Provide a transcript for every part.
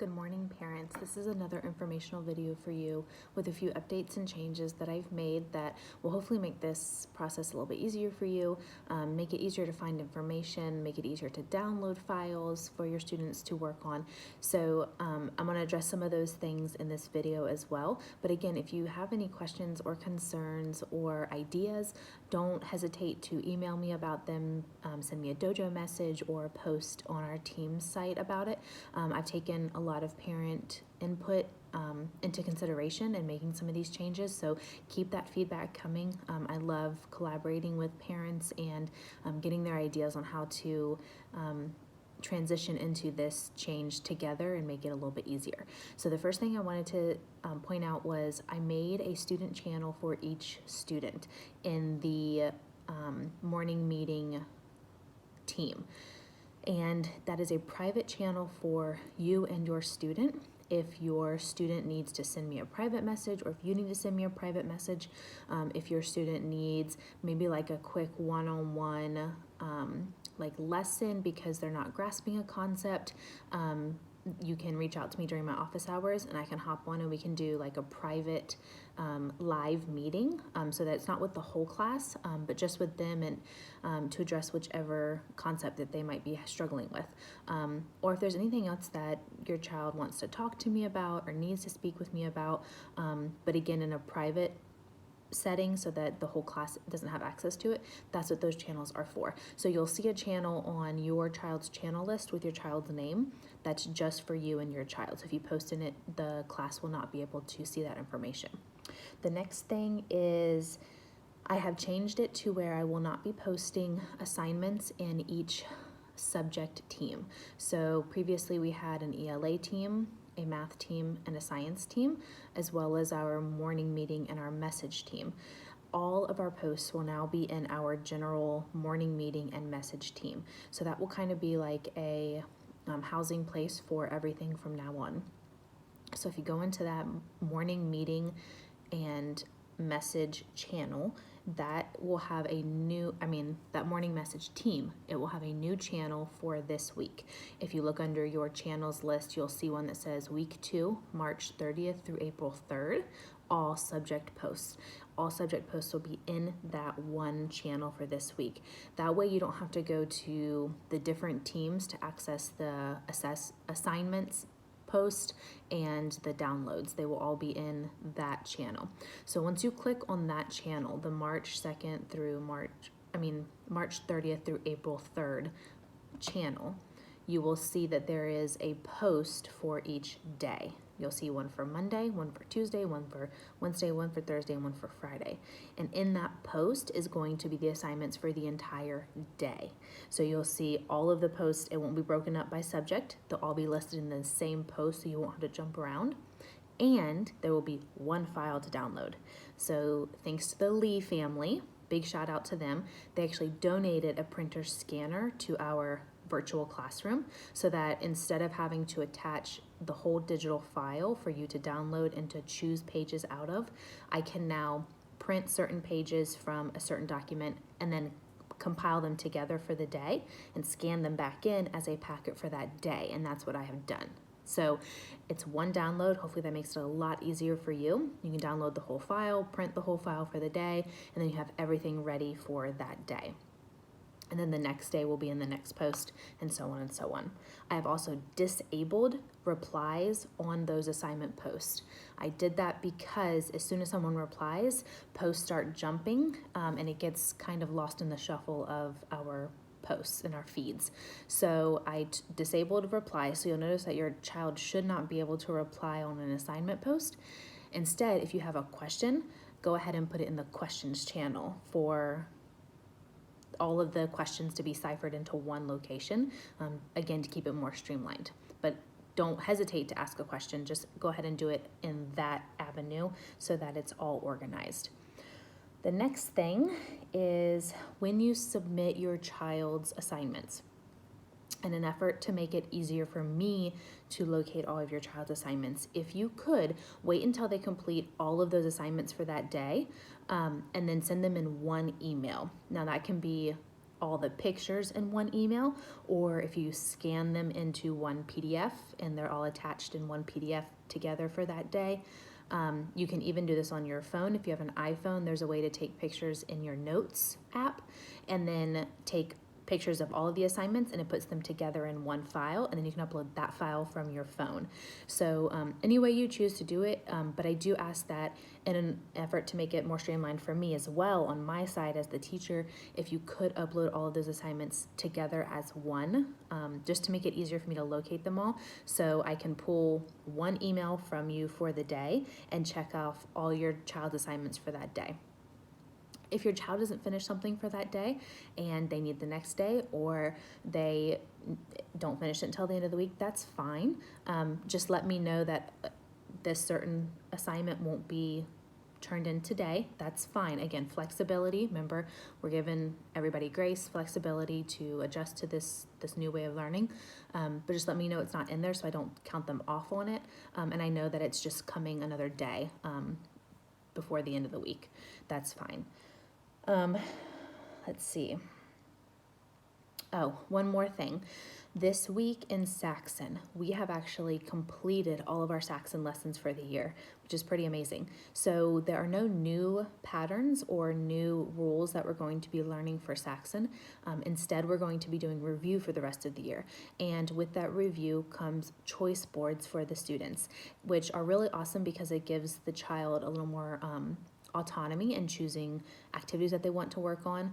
Good morning, parents. This is another informational video for you with a few updates and changes that I've made that will hopefully make this process a little bit easier for you, make it easier to find information, make it easier to download files for your students to work on. So I'm going to address some of those things in this video as well. But again, if you have any questions or concerns or ideas, don't hesitate to email me about them, send me a dojo message or post on our team site about it. I've taken a lot of parent input into consideration and making some of these changes, so keep that feedback coming. I love collaborating with parents and getting their ideas on how to transition into this change together and make it a little bit easier. So the first thing I wanted to point out was I made a student channel for each student in the morning meeting team. And that is a private channel for you and your student. If your student needs to send me a private message, or if you need to send me a private message, if your student needs maybe like a quick one-on-one like lesson because they're not grasping a concept, you can reach out to me during my office hours and I can hop on and we can do like a private live meeting, so that it's not with the whole class, but just with them, and to address whichever concept that they might be struggling with. Or if there's anything else that your child wants to talk to me about or needs to speak with me about, but again in a private setting so that the whole class doesn't have access to it, that's what those channels are for. So you'll see a channel on your child's channel list with your child's name that's just for you and your child. So if you post in it, the class will not be able to see that information. The next thing is I have changed it to where I will not be posting assignments in each subject team. So previously we had an ELA team, a math team, and a science team, as well as our morning meeting and our message team. All of our posts will now be in our general morning meeting and message team. So that will kind of be like a housing place for everything from now on. So if you go into that morning meeting and message channel, that will have a new, that morning message team, it will have a new channel for this week. If you look under your channels list, you'll see one that says week 2, March 30th through April 3rd, all subject posts. All subject posts will be in that one channel for this week. That way you don't have to go to the different teams to access the assignments post and the downloads. They will all be in that channel. So once you click on that channel, the March 2nd through March 30th through April 3rd channel, you will see that there is a post for each day. You'll see one for Monday, one for Tuesday, one for Wednesday, one for Thursday, and one for Friday. And in that post is going to be the assignments for the entire day. So you'll see all of the posts. It won't be broken up by subject. They'll all be listed in the same post, so you won't have to jump around. And there will be one file to download. So thanks to the Lee family, big shout out to them. They actually donated a printer scanner to our virtual classroom so that instead of having to attach the whole digital file for you to download and to choose pages out of, I can now print certain pages from a certain document and then compile them together for the day and scan them back in as a packet for that day, and that's what I have done. So it's one download. Hopefully that makes it a lot easier for you. You can download the whole file, print the whole file for the day, and then you have everything ready for that day. And then the next day will be in the next post, and so on and so on. I have also disabled replies on those assignment posts. I did that because as soon as someone replies, posts start jumping, and it gets kind of lost in the shuffle of our posts and our feeds. So I disabled replies, so you'll notice that your child should not be able to reply on an assignment post. Instead, if you have a question, go ahead and put it in the questions channel for all of the questions to be ciphered into one location, again, to keep it more streamlined. But don't hesitate to ask a question. Just go ahead and do it in that avenue so that it's all organized. The next thing is when you submit your child's assignments, in an effort to make it easier for me to locate all of your child's assignments, if you could wait until they complete all of those assignments for that day, and then send them in one email. Now that can be all the pictures in one email, or if you scan them into one PDF and they're all attached in one PDF together for that day. You can even do this on your phone. If you have an iPhone, there's a way to take pictures in your Notes app and then take pictures of all of the assignments, and it puts them together in one file, and then you can upload that file from your phone. So any way you choose to do it, but I do ask that in an effort to make it more streamlined for me as well on my side as the teacher, if you could upload all of those assignments together as one, just to make it easier for me to locate them all, so I can pull one email from you for the day and check off all your child's assignments for that day. If your child doesn't finish something for that day and they need the next day, or they don't finish it until the end of the week, that's fine. Just let me know that this certain assignment won't be turned in today. That's fine. Again, flexibility. Remember, we're giving everybody grace, flexibility to adjust to this new way of learning. But just let me know it's not in there so I don't count them off on it. And I know that it's just coming another day before the end of the week. That's fine. Let's see. Oh, one more thing. This week in Saxon, we have actually completed all of our Saxon lessons for the year, which is pretty amazing. So there are no new patterns or new rules that we're going to be learning for Saxon. Instead, we're going to be doing review for the rest of the year. And with that review comes choice boards for the students, which are really awesome because it gives the child a little more autonomy in choosing activities that they want to work on.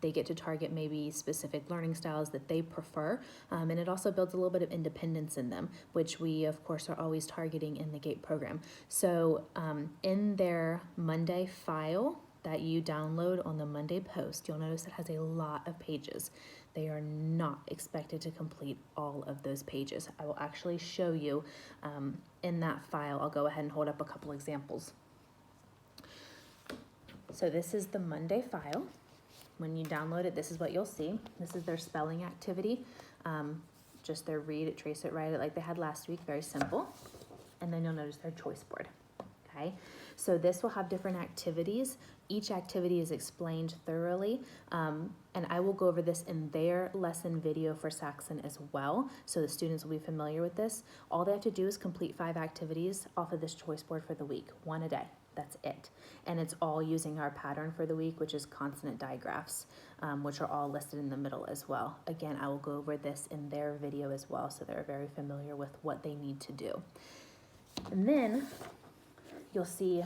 They get to target maybe specific learning styles that they prefer, and it also builds a little bit of independence in them, which we of course are always targeting in the GATE program. So in their Monday file that you download on the Monday post, you'll notice it has a lot of pages. They are not expected to complete all of those pages. I will actually show you in that file. I'll go ahead and hold up a couple examples. So this is the Monday file. When you download it, this is what you'll see. This is their spelling activity. Just their read it, trace it, write it like they had last week, very simple. And then you'll notice their choice board, okay? So this will have different activities. Each activity is explained thoroughly, and I will go over this in their lesson video for Saxon as well, so the students will be familiar with this. All they have to do is complete 5 activities off of this choice board for the week, 1 a day. That's it. And it's all using our pattern for the week, which is consonant digraphs, which are all listed in the middle as well. Again, I will go over this in their video as well, so they're very familiar with what they need to do. And then you'll see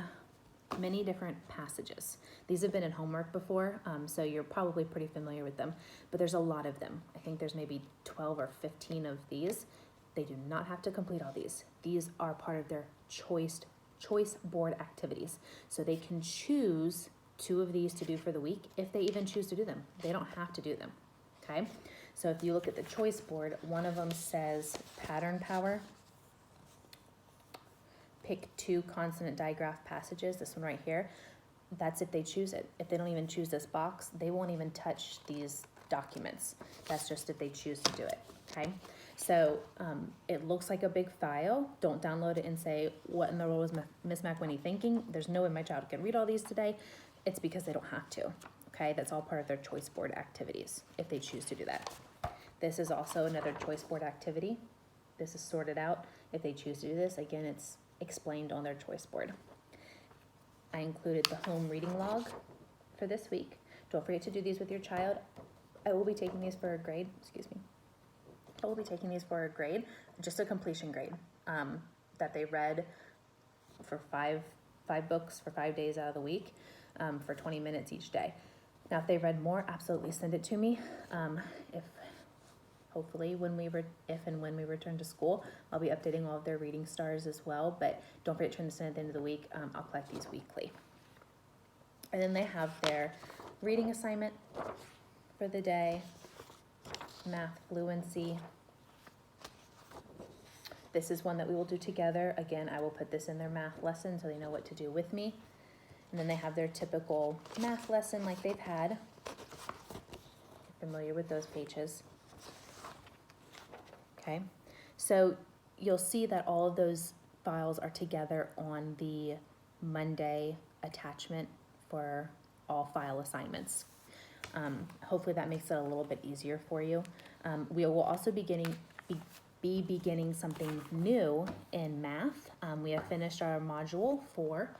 many different passages. These have been in homework before, so you're probably pretty familiar with them, but there's a lot of them. I think there's maybe 12 or 15 of these. They do not have to complete all these. These are part of their choice board activities. So they can choose 2 of these to do for the week if they even choose to do them. They don't have to do them, okay? So if you look at the choice board, one of them says pattern power. Pick 2 consonant digraph passages, this one right here. That's if they choose it. If they don't even choose this box, they won't even touch these documents. That's just if they choose to do it, okay? So it looks like a big file. Don't download it and say, what in the world was Miss McWhinney thinking? There's no way my child can read all these today. It's because they don't have to, okay? That's all part of their choice board activities if they choose to do that. This is also another choice board activity. This is sorted out. If they choose to do this, again, it's explained on their choice board. I included the home reading log for this week. Don't forget to do these with your child. I will be taking these for a grade, I will be taking these for a grade, just a completion grade, that they read for five books for 5 days out of the week, for 20 minutes each day. Now, if they read more, absolutely send it to me. Hopefully if and when we return to school, I'll be updating all of their reading stars as well, but don't forget to turn this in at the end of the week. I'll collect these weekly. And then they have their reading assignment for the day, math fluency. This is one that we will do together. Again, I will put this in their math lesson so they know what to do with me. And then they have their typical math lesson like they've had. You're familiar with those pages. Okay, so you'll see that all of those files are together on the Monday attachment for all file assignments. Hopefully that makes it a little bit easier for you. We will also be beginning something new in math. We have finished our module 4,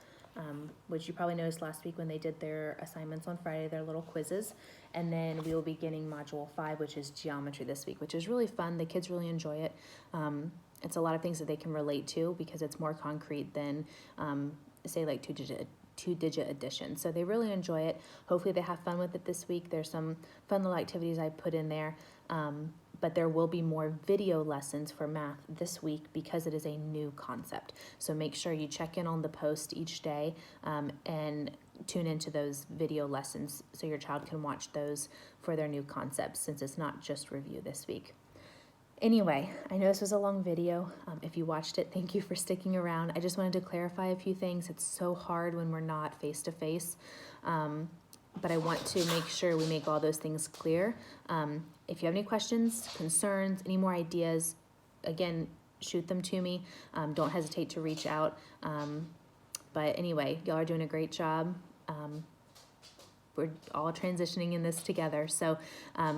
which you probably noticed last week when they did their assignments on Friday, their little quizzes. And then we will be beginning module 5, which is geometry this week, which is really fun. The kids really enjoy it. It's a lot of things that they can relate to because it's more concrete than, say, like two-digit addition. So they really enjoy it. Hopefully they have fun with it this week. There's some fun little activities I put in there. But there will be more video lessons for math this week because it is a new concept. So make sure you check in on the post each day and tune into those video lessons so your child can watch those for their new concepts, since it's not just review this week. Anyway, I know this was a long video. If you watched it, thank you for sticking around. I just wanted to clarify a few things. It's so hard when we're not face-to-face, but I want to make sure we make all those things clear. If you have any questions, concerns, any more ideas, again, shoot them to me. Don't hesitate to reach out. But anyway, y'all are doing a great job. We're all transitioning in this together. So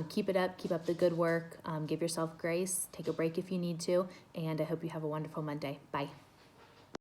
keep it up, keep up the good work, give yourself grace, take a break if you need to, and I hope you have a wonderful Monday. Bye.